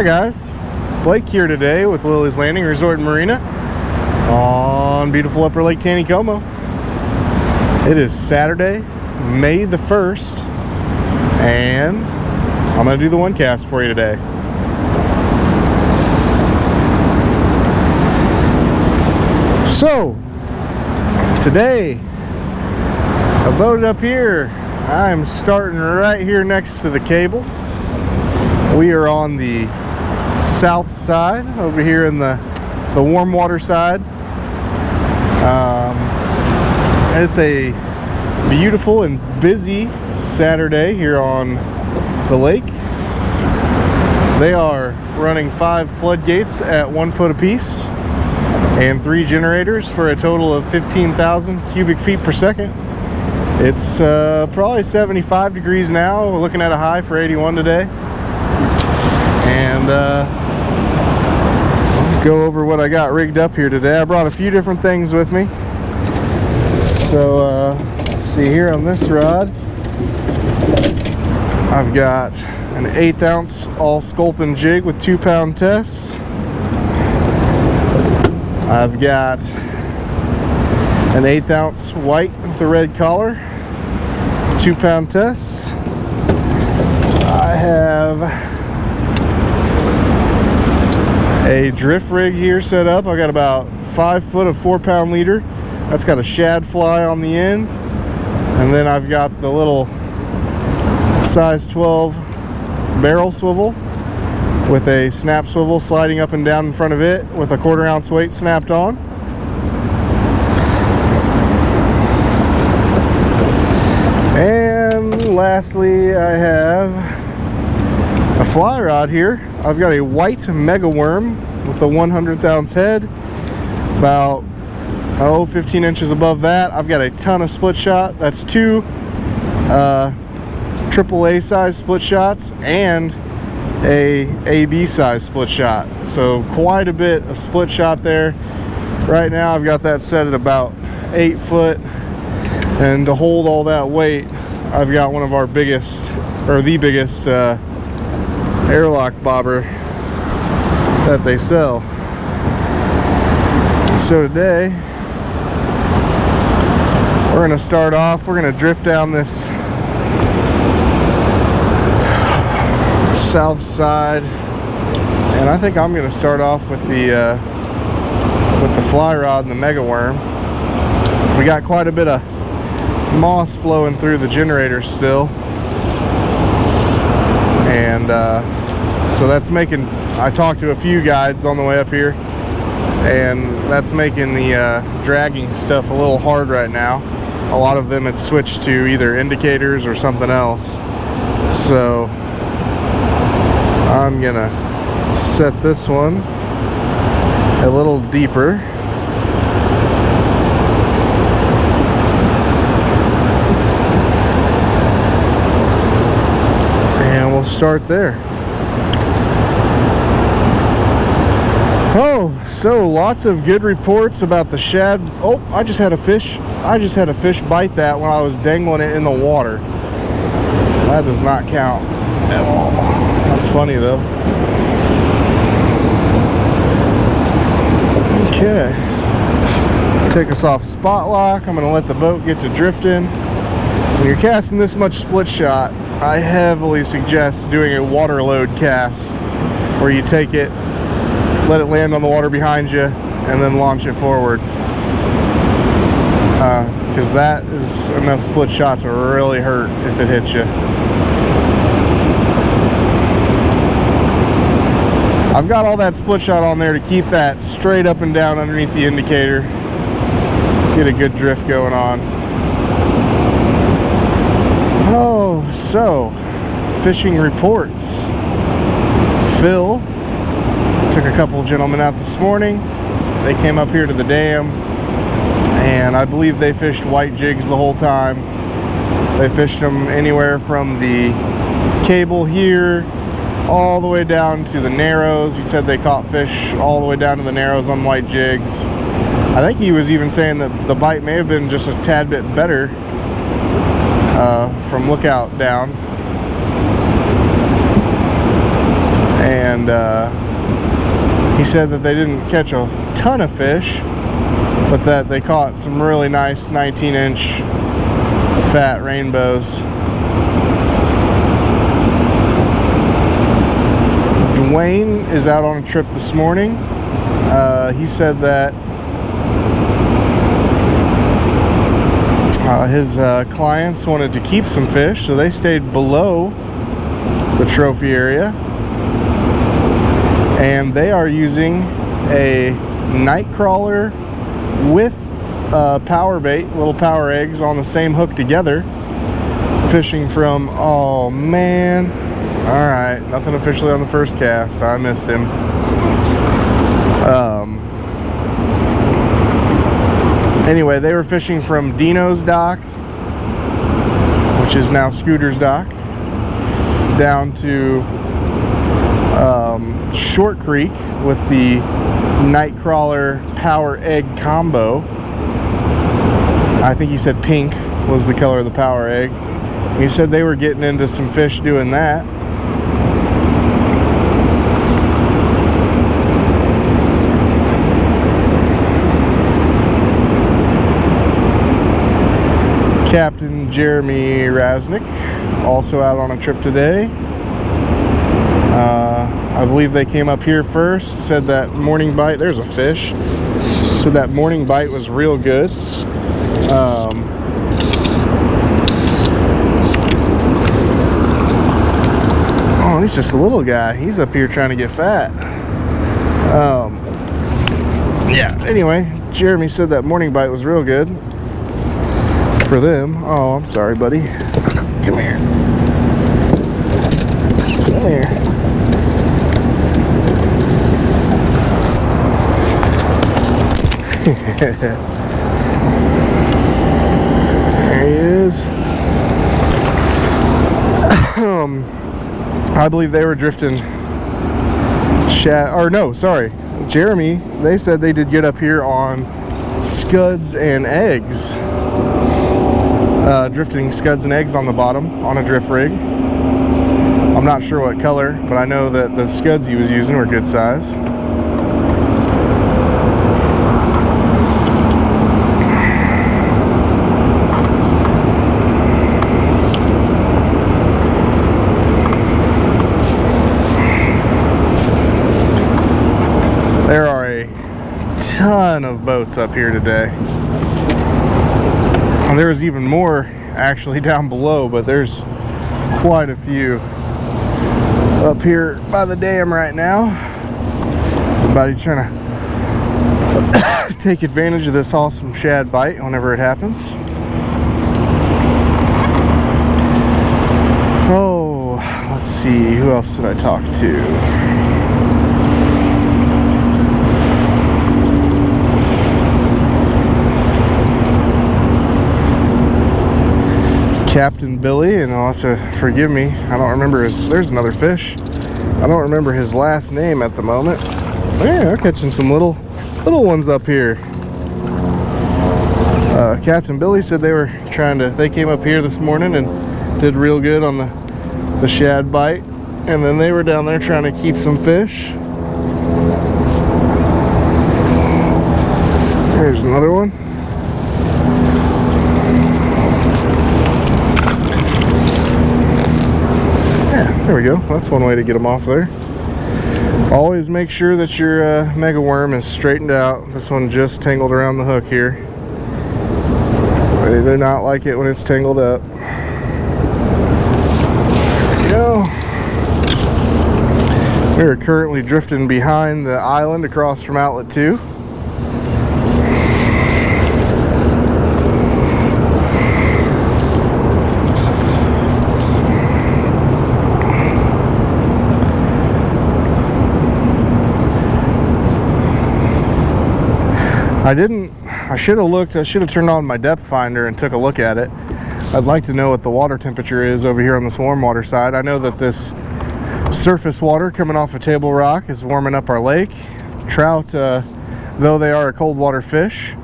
Hi guys, Blake here today with Lilley's Landing Resort and Marina on beautiful upper Lake Taneycomo. It is Saturday, May the 1st, and I'm going to do the one cast for you today. So, today, I boated up here. I'm starting right here next to the cable. We are on the south side, over here in the warm water side. It's a beautiful and busy Saturday here on the lake. They are running 5 floodgates at 1 foot apiece and 3 generators for a total of 15,000 cubic feet per second. It's probably 75 degrees now. We're looking at a high for 81 today. And let's go over what I got rigged up here today. I brought a few different things with me. So let's see here on this rod. I've got an 1/8 ounce all sculpin jig with 2-pound tests. I've got an 1/8 ounce white with a red collar, 2-pound tests. I have a drift rig here set up. I got about 5 foot of 4-pound leader. That's got a shad fly on the end, and then I've got the little size 12 barrel swivel with a snap swivel sliding up and down in front of it with a 1/4 ounce weight snapped on. And lastly, I have a fly rod here. I've got a white mega worm with a 100th ounce head, about 15 inches above that. I've got a ton of split shot. That's 2 AAA size split shots and a AB size split shot, so quite a bit of split shot there. Right now I've got that set at about 8 foot, and to hold all that weight I've got one of our biggest, or the biggest airlock bobber that they sell. So today we're going to start off, we're going to drift down this south side, and I think I'm going to start off with the fly rod and the mega worm. We got quite a bit of moss flowing through the generator still, and so that's making, I talked to a few guides on the way up here, and that's making the dragging stuff a little hard right now. A lot of them had switched to either indicators or something else, so I'm gonna set this one a little deeper. And we'll start there. Oh, so lots of good reports about the shad. Oh, I just had a fish bite that when I was dangling it in the water. That does not count at all. That's funny though. Okay, take us off spot lock. I'm gonna let the boat get to drifting. When you're casting this much split shot, I heavily suggest doing a water load cast, where you take it, let it land on the water behind you, and then launch it forward, because that is enough split shot to really hurt if it hits you. I've got all that split shot on there to keep that straight up and down underneath the indicator, get a good drift going on. Oh, so fishing reports. Phil took a couple gentlemen out this morning. They came up here to the dam, and I believe they fished white jigs the whole time. They fished them anywhere from the cable here all the way down to the narrows. He said they caught fish all the way down to the narrows on white jigs. I think he was even saying that the bite may have been just a tad bit better from lookout down. and he said that they didn't catch a ton of fish, but that they caught some really nice 19-inch fat rainbows. Dwayne is out on a trip this morning. He said that his clients wanted to keep some fish, so they stayed below the trophy area, and they are using a night crawler with power bait, little power eggs on the same hook together, fishing from, oh man, all right, nothing officially on the first cast. I missed him. Anyway, they were fishing from Dino's dock, which is now Scooter's dock, down to Short Creek with the Nightcrawler power egg combo. I think he said pink was the color of the power egg. He said they were getting into some fish doing that. Captain Jeremy Rasnick, also out on a trip today. I believe they came up here first, said that morning bite, there's a fish, said that morning bite was real good. Oh, he's just a little guy. He's up here trying to get fat. Yeah, anyway, Jeremy said that morning bite was real good for them. Oh, I'm sorry, buddy. Come here. Come here. There he is. I believe they were drifting shad, or no, sorry, Jeremy, they said they did get up here on scuds and eggs. Drifting scuds and eggs on the bottom on a drift rig. I'm not sure what color, but I know that the scuds he was using were good size. There are a ton of boats up here today. And there's even more actually down below, but there's quite a few up here by the dam right now. Everybody's trying to take advantage of this awesome shad bite whenever it happens. Oh, let's see, who else did I talk to? Captain Billy, and I'll have to forgive me, I don't remember his, there's another fish. I don't remember his last name at the moment. Yeah, I'm catching some little ones up here. Captain Billy said they were they came up here this morning and did real good on the shad bite, and then they were down there trying to keep some fish. There's another one. There we go. That's one way to get them off there. Always make sure that your mega worm is straightened out. This one just tangled around the hook here. They do not like it when it's tangled up. There we go. We are currently drifting behind the island across from Outlet 2. I should have looked, I should have turned on my depth finder and took a look at it. I'd like to know what the water temperature is over here on this warm water side. I know that this surface water coming off of Table Rock is warming up our lake. Trout, though they are a cold water fish,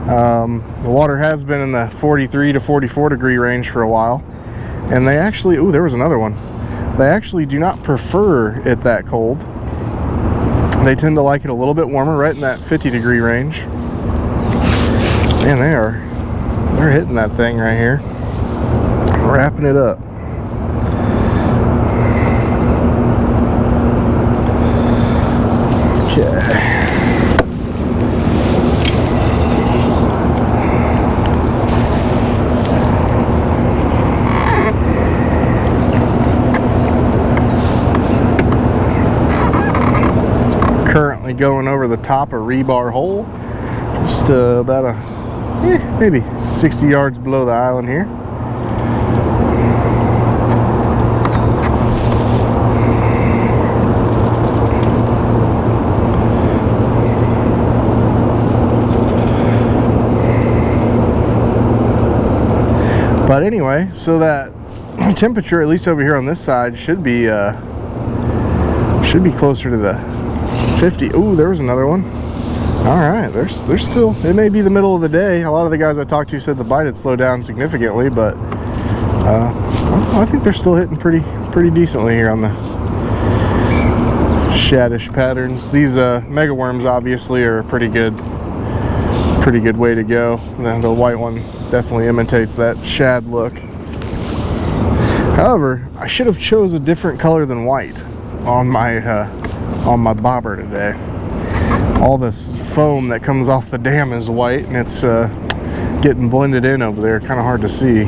the water has been in the 43 to 44 degree range for a while. And they actually, ooh, there was another one. They actually do not prefer it that cold. They tend to like it a little bit warmer, right in that 50-degree range. Man, they're hitting that thing right here. Wrapping it up. Okay. Currently going over the top of rebar hole, just about maybe 60 yards below the island here. But anyway, so that temperature, at least over here on this side, should be closer to the 50. Ooh, there was another one. All right, there's still, it may be the middle of the day. A lot of the guys I talked to said the bite had slowed down significantly, but I think they're still hitting pretty decently here on the shadish patterns. These mega worms obviously are a pretty good way to go. The white one definitely imitates that shad look. However, I should have chose a different color than white on my bobber today. All this foam that comes off the dam is white, and it's getting blended in over there, kind of hard to see.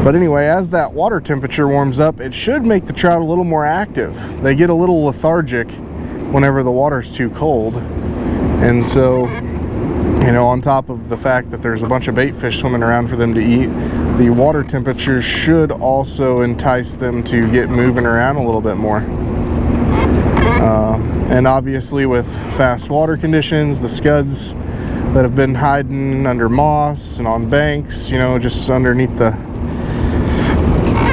But anyway, as that water temperature warms up, it should make the trout a little more active. They get a little lethargic whenever the water's too cold, and so, you know, on top of the fact that there's a bunch of bait fish swimming around for them to eat, the water temperature should also entice them to get moving around a little bit more. And obviously with fast water conditions, the scuds that have been hiding under moss and on banks, you know, just underneath the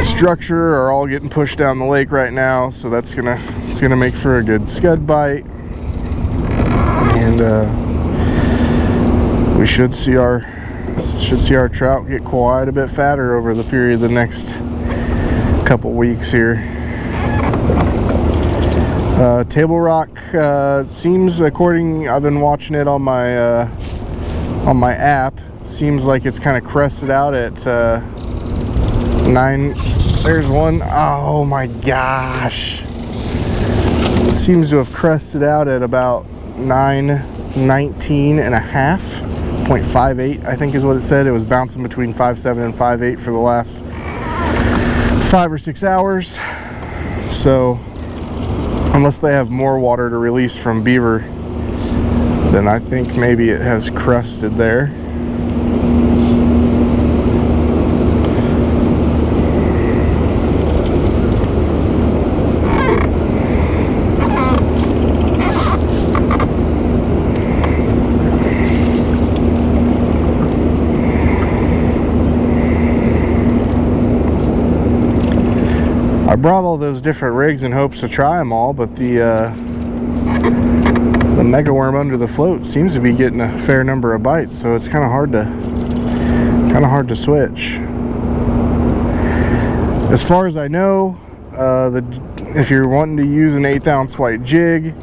structure, are all getting pushed down the lake right now. So it's gonna make for a good scud bite, and we should see our trout get quite a bit fatter over the period of the next couple weeks here. Table rock seems, according, I've been watching it on my app, seems like it's kind of crested out at 9. There's one. Oh my gosh, it seems to have crested out at about 9:19 and a half. 0.58, I think is what it said. It was bouncing between 5.7 and 5.8 for the last 5 or 6 hours. So unless they have more water to release from beaver, then I think maybe it has crusted there. I brought all those different rigs in hopes to try them all, but the mega worm under the float seems to be getting a fair number of bites, so it's kind of hard to switch. As far as I know, if you're wanting to use an 1/8 ounce white jig,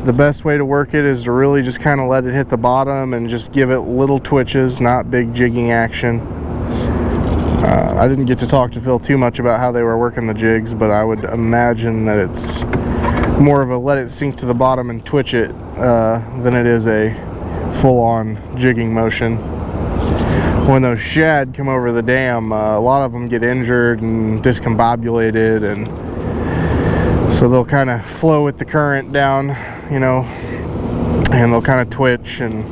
the best way to work it is to really just kind of let it hit the bottom and just give it little twitches, not big jigging action. I didn't get to talk to Phil too much about how they were working the jigs, but I would imagine that it's more of a let it sink to the bottom and twitch it than it is a full-on jigging motion. When those shad come over the dam, a lot of them get injured and discombobulated, and so they'll kind of flow with the current down, you know, and they'll kind of twitch. And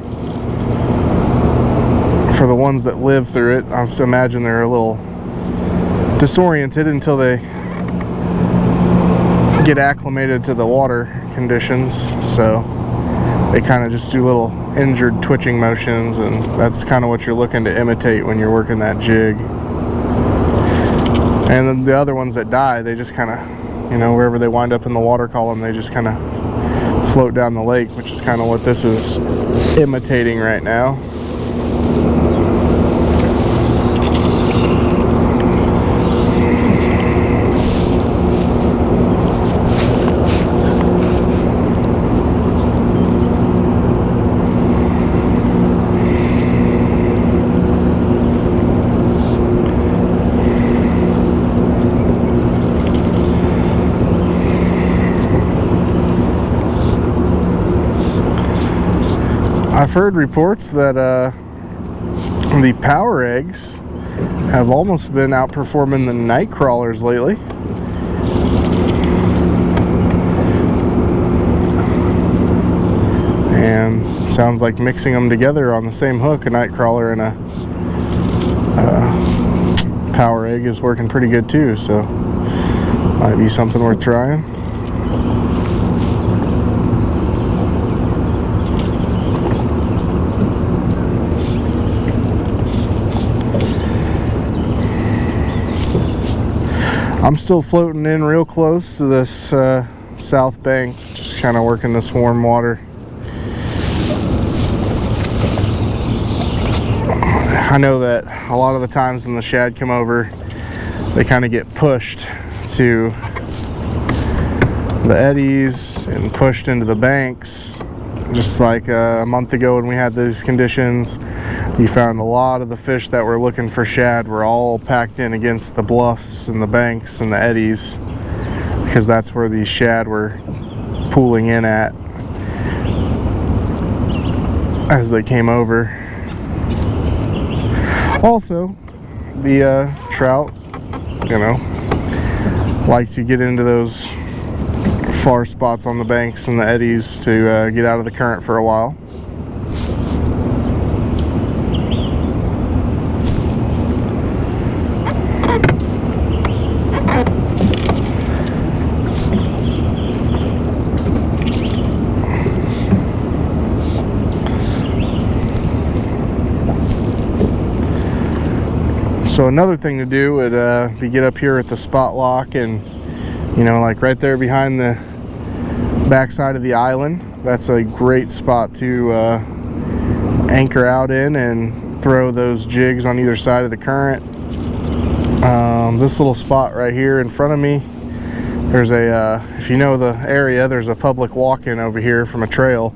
for the ones that live through it, I imagine they're a little disoriented until they get acclimated to the water conditions. So they kind of just do little injured twitching motions, and that's kind of what you're looking to imitate when you're working that jig. And then the other ones that die, they just kind of, you know, wherever they wind up in the water column, they just kind of float down the lake, which is kind of what this is imitating right now. heard reports that the power eggs have almost been outperforming the night crawlers lately. And sounds like mixing them together on the same hook, a night crawler and a power egg, is working pretty good too, so might be something worth trying. I'm still floating in real close to this south bank, just kind of working this warm water. I know that a lot of the times when the shad come over, they kind of get pushed to the eddies and pushed into the banks. Just like a month ago when we had these conditions, you found a lot of the fish that were looking for shad were all packed in against the bluffs and the banks and the eddies, because that's where these shad were pooling in at as they came over. Also, the trout, you know, like to get into those far spots on the banks and the eddies to get out of the current for a while. So another thing to do would be get up here at the spot lock, and you know, like right there behind the backside of the island, that's a great spot to anchor out in and throw those jigs on either side of the current. This little spot right here in front of me, there's a if you know the area, there's a public walk-in over here from a trail,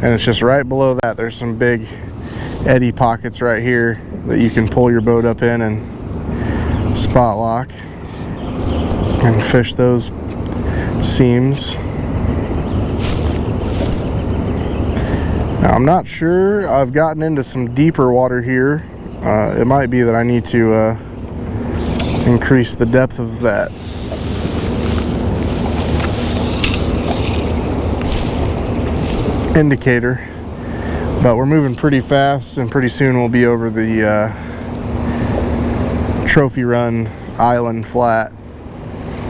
and it's just right below that. There's some big eddy pockets right here that you can pull your boat up in and spot lock and fish those seams. Now, I'm not sure, I've gotten into some deeper water here. It might be that I need to increase the depth of that. Indicator. But we're moving pretty fast, and pretty soon we'll be over the Trophy Run Island flat.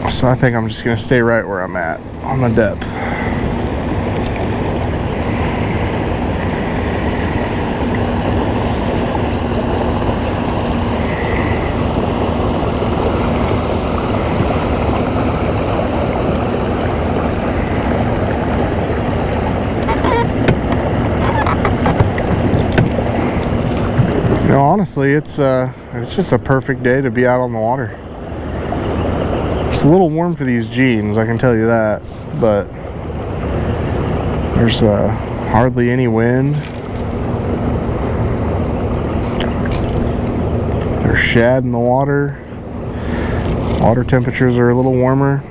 So I think I'm just going to stay right where I'm at on the depth. You know, honestly, it's just a perfect day to be out on the water. It's a little warm for these jeans, I can tell you that, but there's hardly any wind. There's shad in the water. Water temperatures are a little warmer.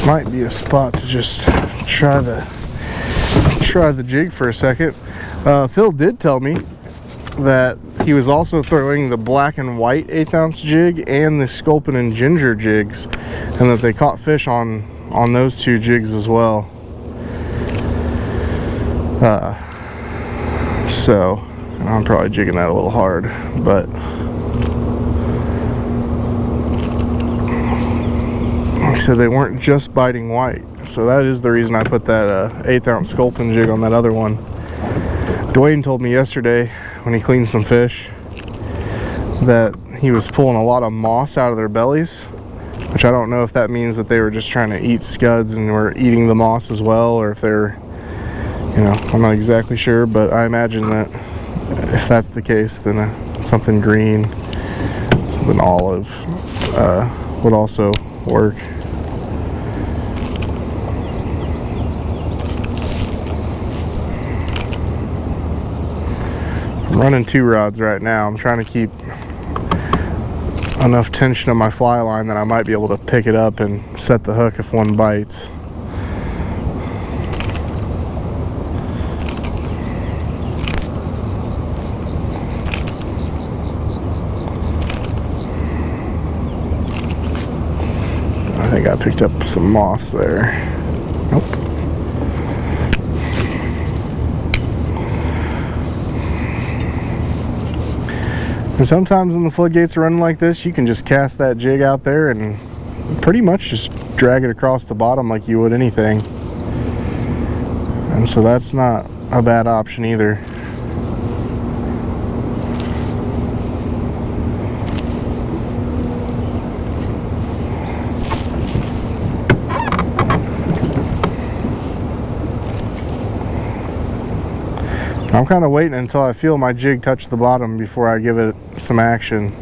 Might be a spot to just try the jig for a second. Phil did tell me that he was also throwing the black and white 1/8 ounce jig and the sculpin and ginger jigs, and that they caught fish on those two jigs as well. So I'm probably jigging that a little hard, but like I said, they weren't just biting white, so that is the reason I put that 1/8 ounce sculpin jig on that other one. Dwayne told me yesterday when he cleaned some fish that he was pulling a lot of moss out of their bellies, which I don't know if that means that they were just trying to eat scuds and were eating the moss as well, or if they're, you know, I'm not exactly sure, but I imagine that if that's the case, then something green, something olive would also work. I'm running 2 rods right now. I'm trying to keep enough tension on my fly line that I might be able to pick it up and set the hook if one bites. I think I picked up some moss there. Nope. And sometimes when the floodgates are running like this, you can just cast that jig out there and pretty much just drag it across the bottom like you would anything. And so that's not a bad option either. I'm kind of waiting until I feel my jig touch the bottom before I give it some action.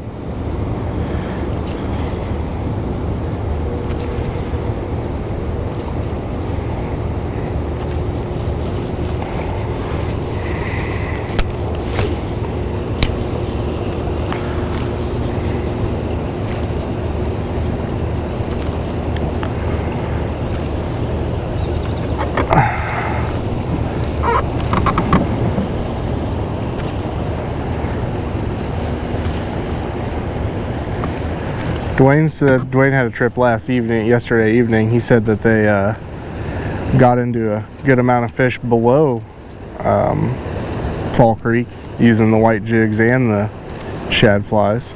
Dwayne had a trip yesterday evening. He said that they got into a good amount of fish below Fall Creek using the white jigs and the shad flies.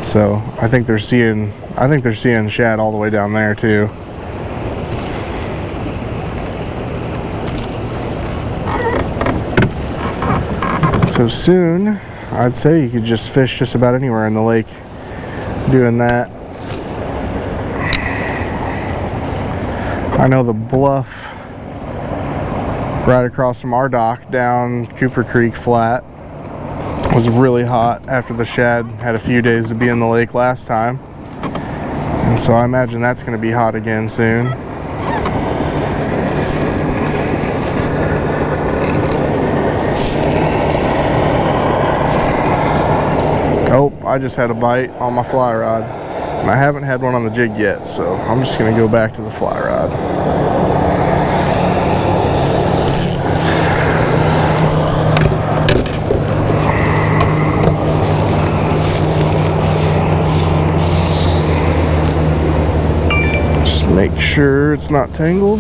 So I think they're seeing shad all the way down there too. So soon, I'd say you could just fish just about anywhere in the lake doing that. I know the bluff right across from our dock down Cooper Creek Flat was really hot after the shad had a few days to be in the lake last time, and so I imagine that's going to be hot again soon. Oh, I just had a bite on my fly rod, and I haven't had one on the jig yet, so I'm just going to go back to the fly rod. Just make sure it's not tangled.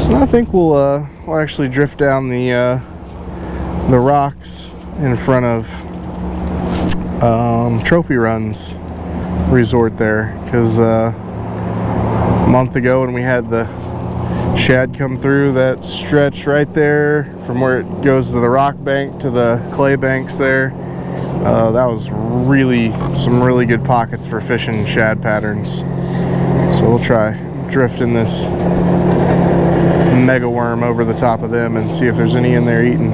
And I think we'll actually drift down the rocks in front of Trophy Run's resort there, because a month ago when we had the shad come through that stretch right there from where it goes to the rock bank to the clay banks there, that was some really good pockets for fishing shad patterns. So we'll try drifting this mega worm over the top of them and see if there's any in there eating.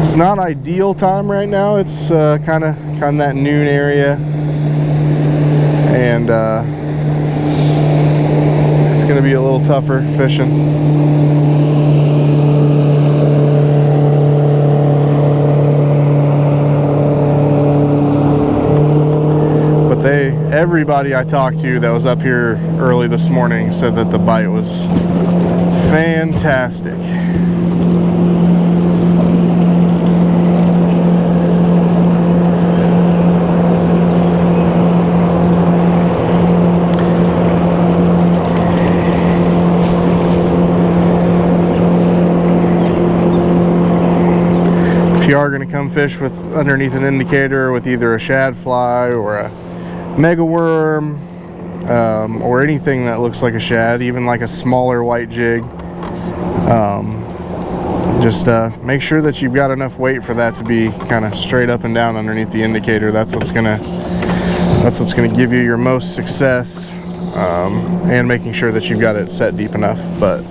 It's not ideal time right now. It's kind of that noon area, and it's going to be a little tougher fishing. But everybody I talked to that was up here early this morning said that the bite was fantastic. If you are going to come fish with underneath an indicator with either a shad fly or a mega worm, or anything that looks like a shad, even like a smaller white jig, Just make sure that you've got enough weight for that to be kind of straight up and down underneath the indicator. That's what's gonna give you your most success, and making sure that you've got it set deep enough. But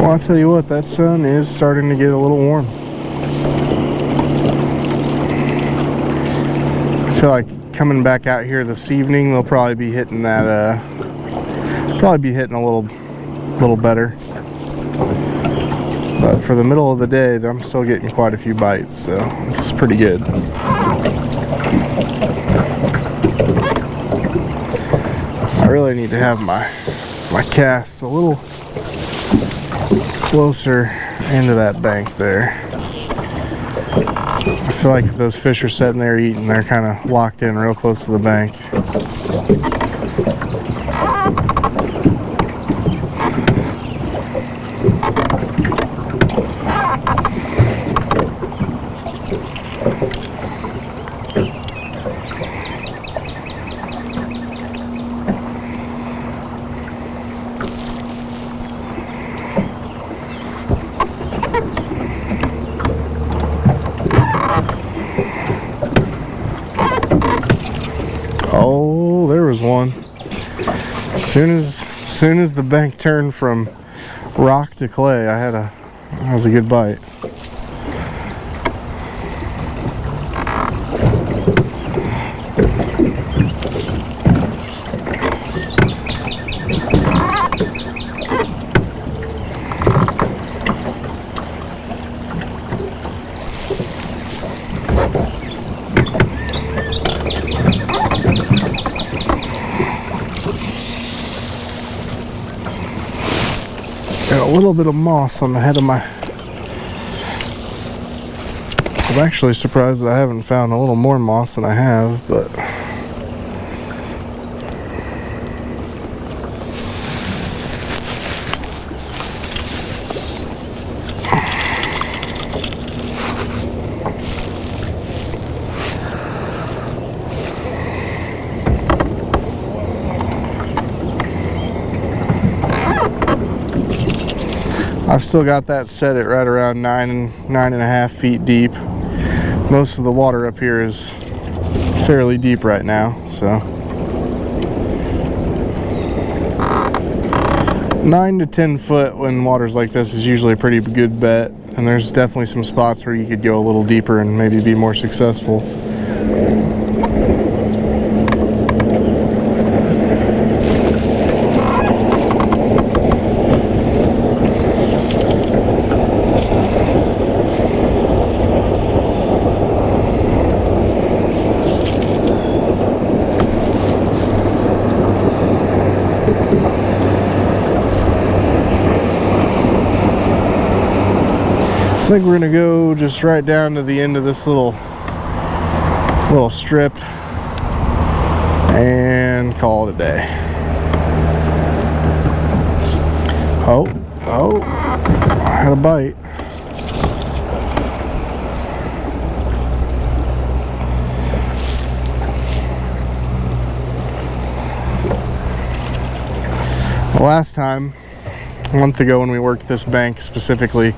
I'll tell you what, that sun is starting to get a little warm. I feel like coming back out here this evening, they'll probably be hitting that, a little better. But for the middle of the day, I'm still getting quite a few bites, so this is pretty good. I really need to have my cast a little closer into that bank there. I feel like if those fish are sitting there eating, they're kind of locked in real close to the bank. Oh, there was one. As soon as the bank turned from rock to clay, that was a good bite. Got a little bit of moss on the head of my... I'm actually surprised that I haven't found a little more moss than I have, but... I've still got that set at right around 9.5 feet deep. Most of the water up here is fairly deep right now, so 9 to 10 foot when water's like this is usually a pretty good bet, and there's definitely some spots where you could go a little deeper and maybe be more successful. I think we're gonna go just right down to the end of this little strip and call it a day. Oh, I had a bite. Last time, a month ago when we worked this bank specifically,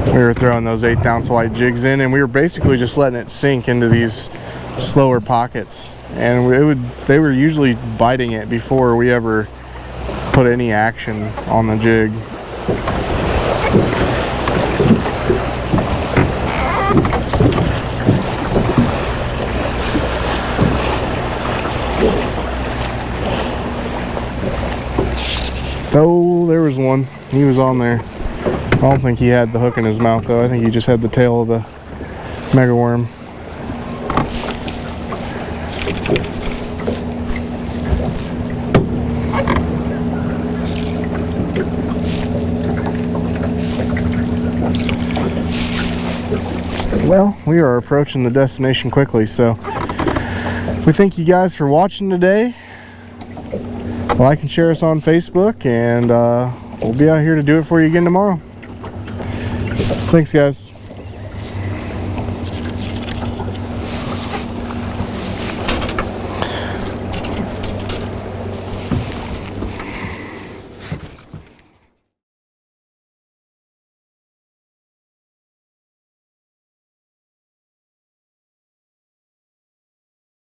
we were throwing those 1/8 ounce white jigs in, and we were basically just letting it sink into these slower pockets, and they were usually biting it before we ever put any action on the jig. Oh, there was one. He was on there. I don't think he had the hook in his mouth though. I think he just had the tail of the mega worm. Well, we are approaching the destination quickly, so we thank you guys for watching today. Like and share us on Facebook, and we'll be out here to do it for you again tomorrow. Thanks, guys.